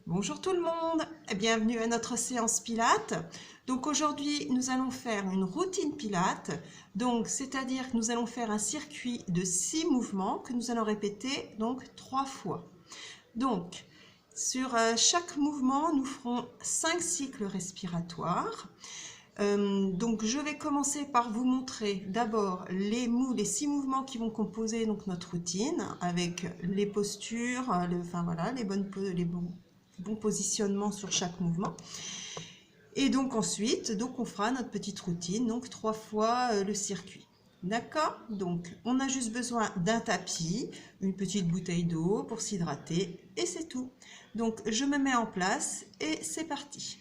Bonjour tout le monde et bienvenue à notre séance Pilates. Donc aujourd'hui nous allons faire une routine Pilates, donc c'est-à-dire que nous allons faire un circuit de 6 mouvements que nous allons répéter donc 3 fois. Donc sur chaque mouvement nous ferons 5 cycles respiratoires. Donc je vais commencer par vous montrer d'abord les 6 mouvements qui vont composer donc notre routine avec les postures, les bons positionnements sur chaque mouvement. Et donc ensuite, on fera notre petite routine, donc 3 fois le circuit. D'accord? Donc on a juste besoin d'un tapis, une petite bouteille d'eau pour s'hydrater et c'est tout. Donc je me mets en place et c'est parti.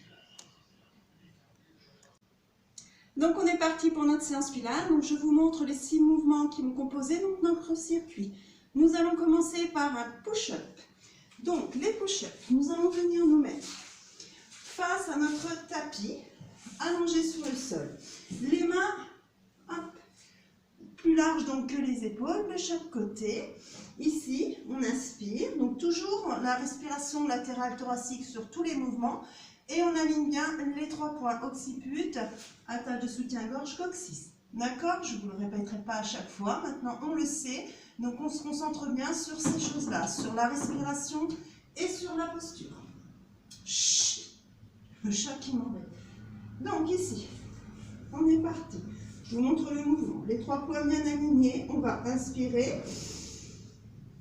Donc on est parti pour notre séance Pilates. Donc je vous montre les 6 mouvements qui vont composer donc notre circuit. Nous allons commencer par un push-up. Donc les push-up, nous allons venir nous mettre face à notre tapis, allongé sur le sol. Les mains plus larges donc que les épaules de chaque côté. Ici, on inspire, donc toujours la respiration latérale thoracique sur tous les mouvements. Et on aligne bien les 3 points occiput, attache de soutien-gorge, coccyx. D'accord? Je ne vous le répéterai pas à chaque fois. Maintenant, on le sait. Donc, on se concentre bien sur ces choses-là, sur la respiration et sur la posture. Chut, le chat qui m'embête. Donc, ici, on est parti. Je vous montre le mouvement. Les 3 points bien alignés. On va inspirer.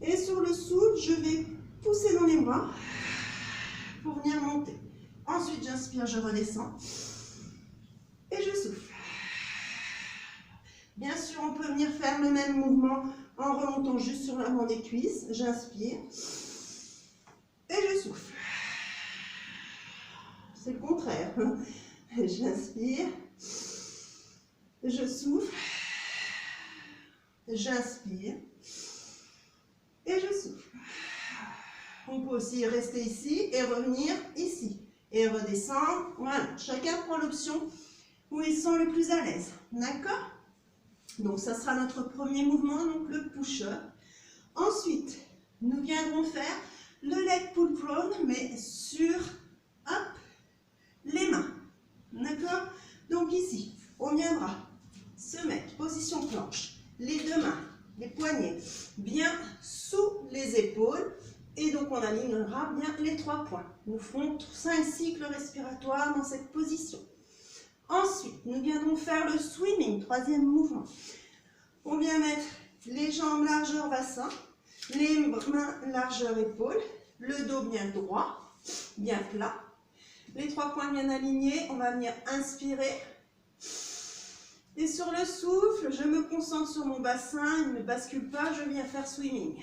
Et sur le souffle, je vais pousser dans les bras pour venir monter. Ensuite, j'inspire, je redescends et je souffle. Bien sûr, on peut venir faire le même mouvement en remontant juste sur l'avant des cuisses. J'inspire et je souffle. C'est le contraire. J'inspire, je souffle, j'inspire et je souffle. On peut aussi rester ici et revenir ici. Et redescendre, voilà, chacun prend l'option où il sent le plus à l'aise, d'accord? Donc ça sera notre premier mouvement, donc le push-up. Ensuite, nous viendrons faire le leg pull prone, mais sur, les mains, d'accord? Donc ici, on viendra se mettre, position planche, les 2 mains, les poignets, bien sous les épaules. Et donc, on alignera bien les 3 points. Nous ferons 5 cycles respiratoires dans cette position. Ensuite, nous viendrons faire le swimming, 3e mouvement. On vient mettre les jambes largeur bassin, les mains largeur épaule, le dos bien droit, bien plat. Les 3 points bien alignés, on va venir inspirer. Et sur le souffle, je me concentre sur mon bassin, il ne bascule pas, je viens faire swimming.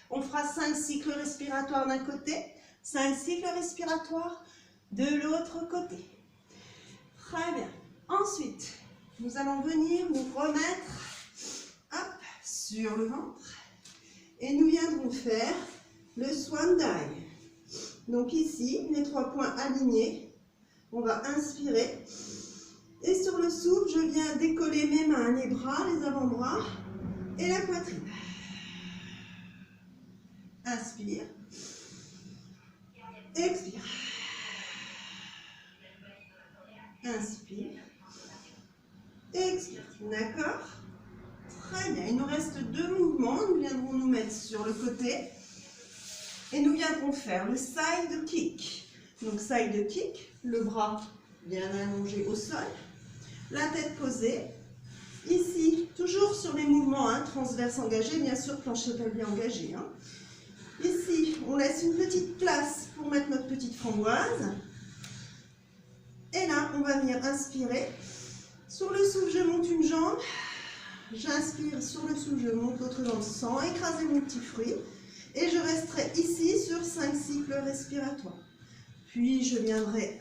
On fera 5 cycles respiratoires d'un côté, 5 cycles respiratoires de l'autre côté. Très bien. Ensuite, nous allons venir nous remettre sur le ventre et nous viendrons faire le swan dive. Donc ici, les 3 points alignés, on va inspirer et sur le souffle, je viens décoller mes mains, les bras, les avant-bras et la poitrine. Inspire, expire, inspire, expire, d'accord? Très bien, il nous reste 2 mouvements, nous viendrons nous mettre sur le côté et nous viendrons faire le side kick. Donc side kick, le bras bien allongé au sol, la tête posée, ici, toujours sur les mouvements transverses engagés, bien sûr, plancher pelvien engagé. Ici, on laisse une petite place pour mettre notre petite framboise. Et là, on va venir inspirer. Sur le souffle, je monte une jambe. J'inspire, sur le souffle, je monte l'autre jambe sans écraser mon petit fruit. Et je resterai ici sur 5 cycles respiratoires. Puis, je viendrai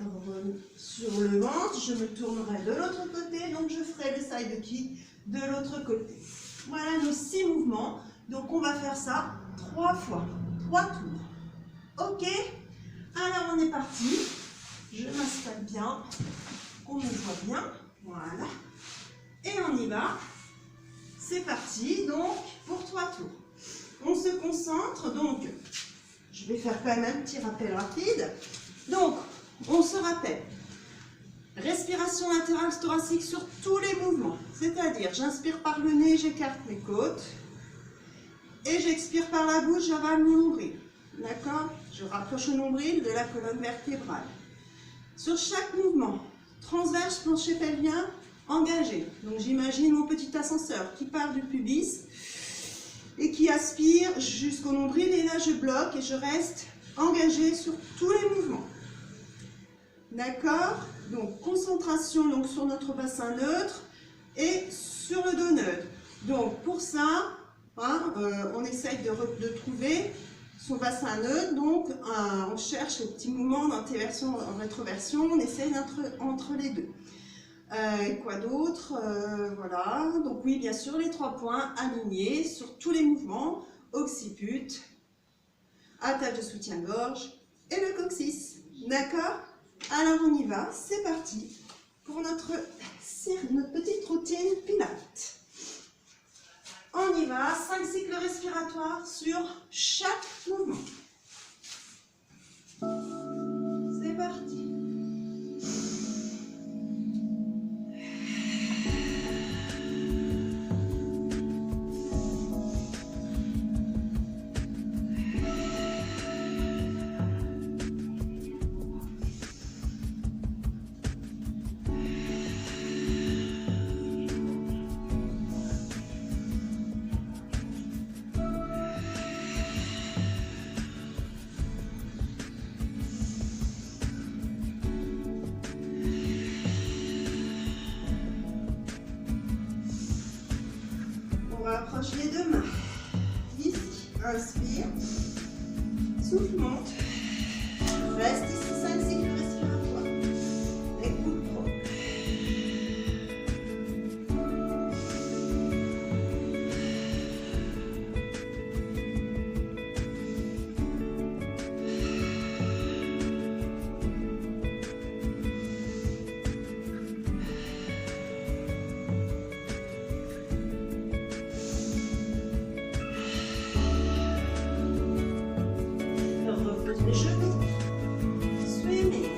sur le ventre. Je me tournerai de l'autre côté. Donc, je ferai le side kick de l'autre côté. Voilà nos 6 mouvements. Donc, on va faire ça 3 fois. 3 tours. Ok? Alors, on est parti. Je m'installe bien. On me voit bien. Voilà. Et on y va. C'est parti. Donc, pour 3 tours. On se concentre. Donc, Je vais faire quand même un petit rappel rapide. Donc, on se rappelle. Respiration latérale thoracique sur tous les mouvements. C'est-à-dire, j'inspire par le nez, j'écarte mes côtes. Et j'expire par la bouche, j'avale mon nombril. D'accord? Je rapproche le nombril de la colonne vertébrale. Sur chaque mouvement, transverse, plancher pelvien, engagé. Donc j'imagine mon petit ascenseur qui part du pubis et qui aspire jusqu'au nombril. Et là, je bloque et je reste engagé sur tous les mouvements. D'accord? Donc concentration donc, sur notre bassin neutre et sur le dos neutre. Donc pour ça, on essaye de trouver son bassin neutre, donc on cherche les petits mouvements d'antéversion, en rétroversion, on essaye entre les deux. Et quoi d'autre? Voilà, donc oui, bien sûr, les 3 points alignés sur tous les mouvements, occiput, attache de soutien-gorge et le coccyx. D'accord? Alors on y va, c'est parti pour notre petite routine Pilates. On y va, 5 cycles respiratoires sur chaque mouvement. C'est parti. On rapproche les 2 mains. Ici, inspire. Souffle, monte. Reste ici, 5 cycles respiratoires. Écoute trop. Les genoux, swimming.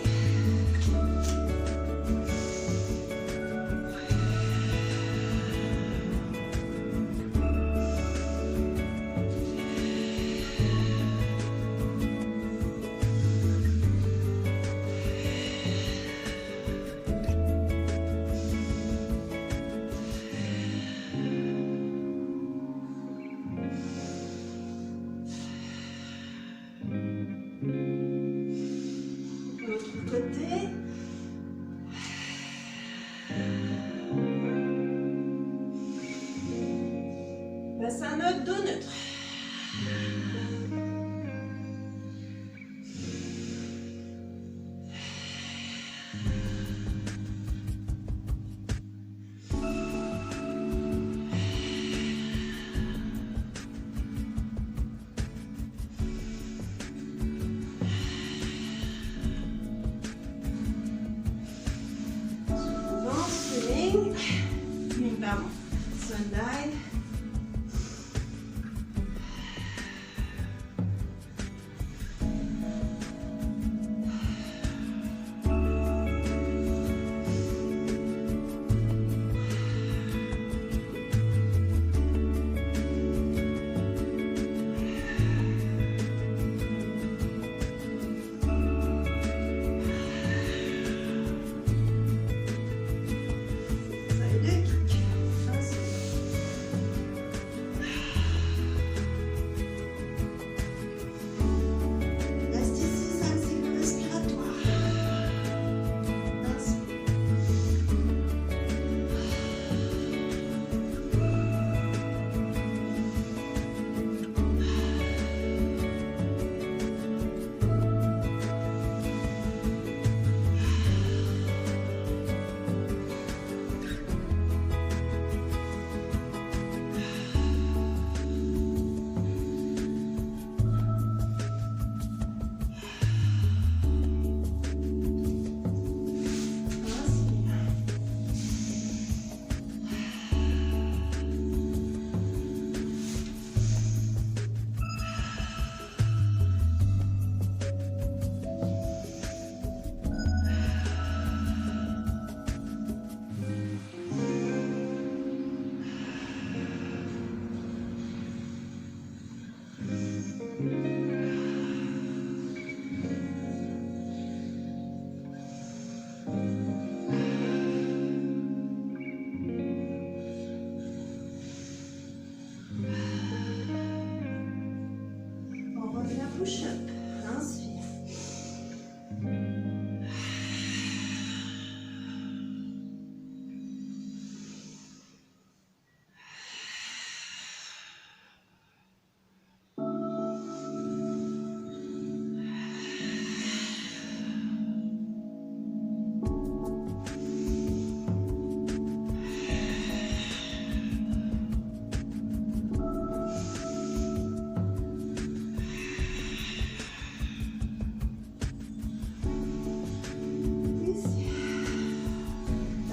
Côté. Bassin neutre, dos neutre. Pardon, Sundial. push-up.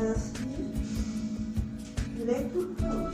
Inspire. Leg to toe.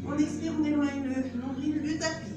On expire, on éloigne le nombril du tapis.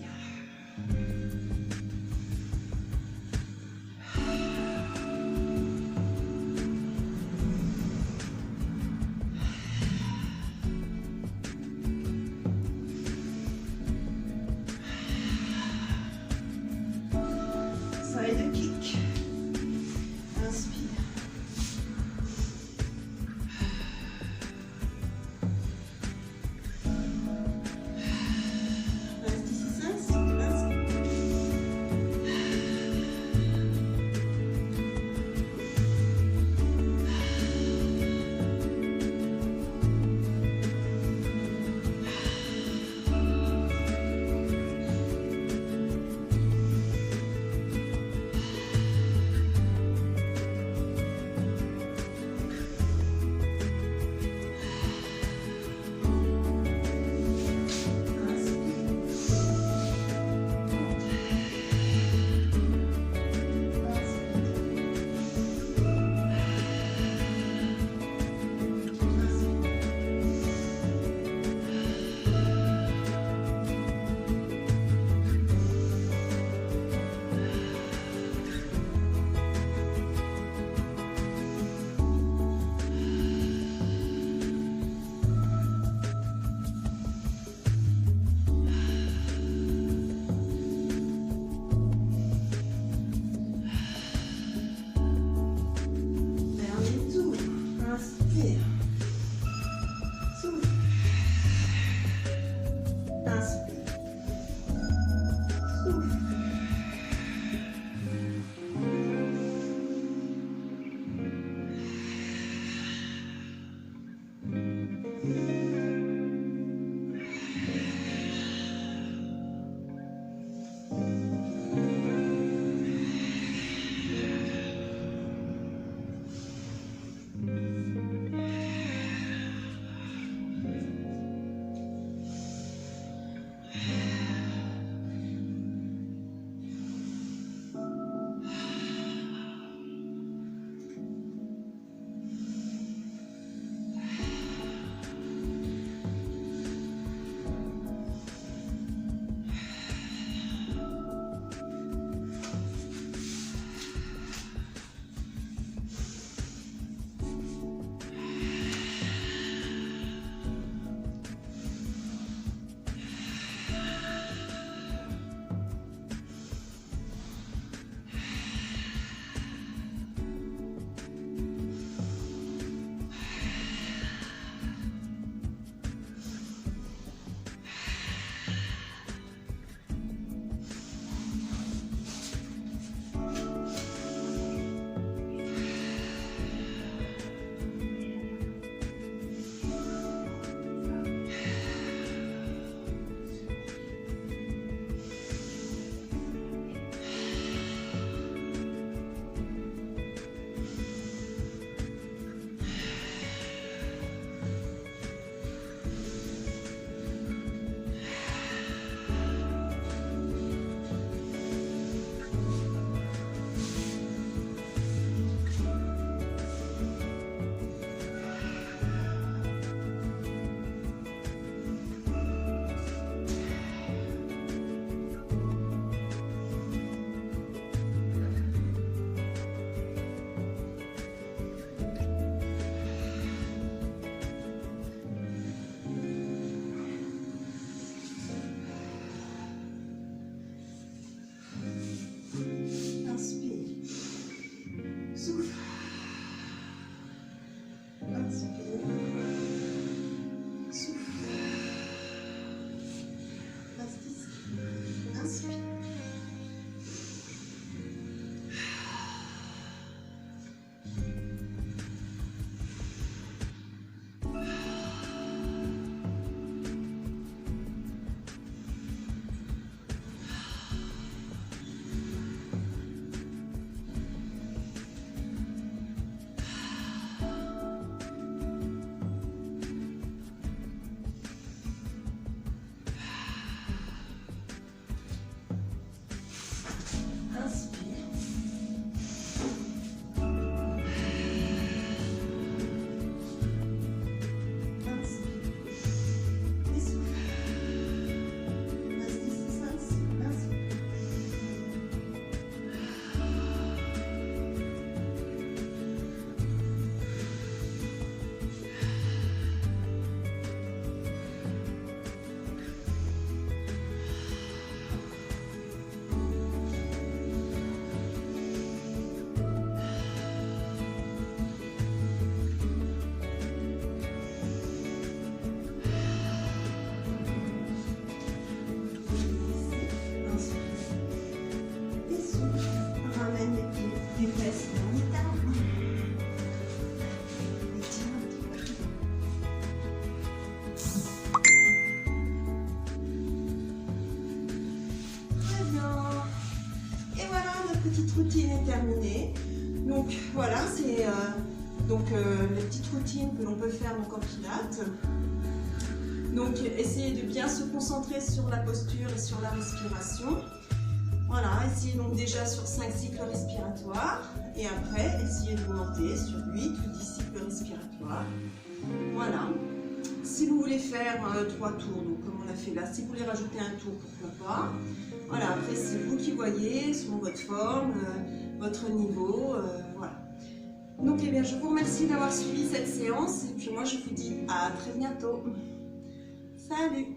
skin est terminé. Donc voilà, c'est les petites routines que l'on peut faire donc, en pilates. Donc essayez de bien se concentrer sur la posture et sur la respiration. Voilà, essayez donc déjà sur 5 cycles respiratoires et après essayez de monter sur 8 ou 10 cycles respiratoires. Voilà. Si vous voulez faire 3 tours, donc comme on a fait là, si vous voulez rajouter un tour, pourquoi pas. Voilà, après c'est vous qui voyez selon votre forme, votre niveau, voilà. Donc eh bien, je vous remercie d'avoir suivi cette séance et puis moi je vous dis à très bientôt. Salut!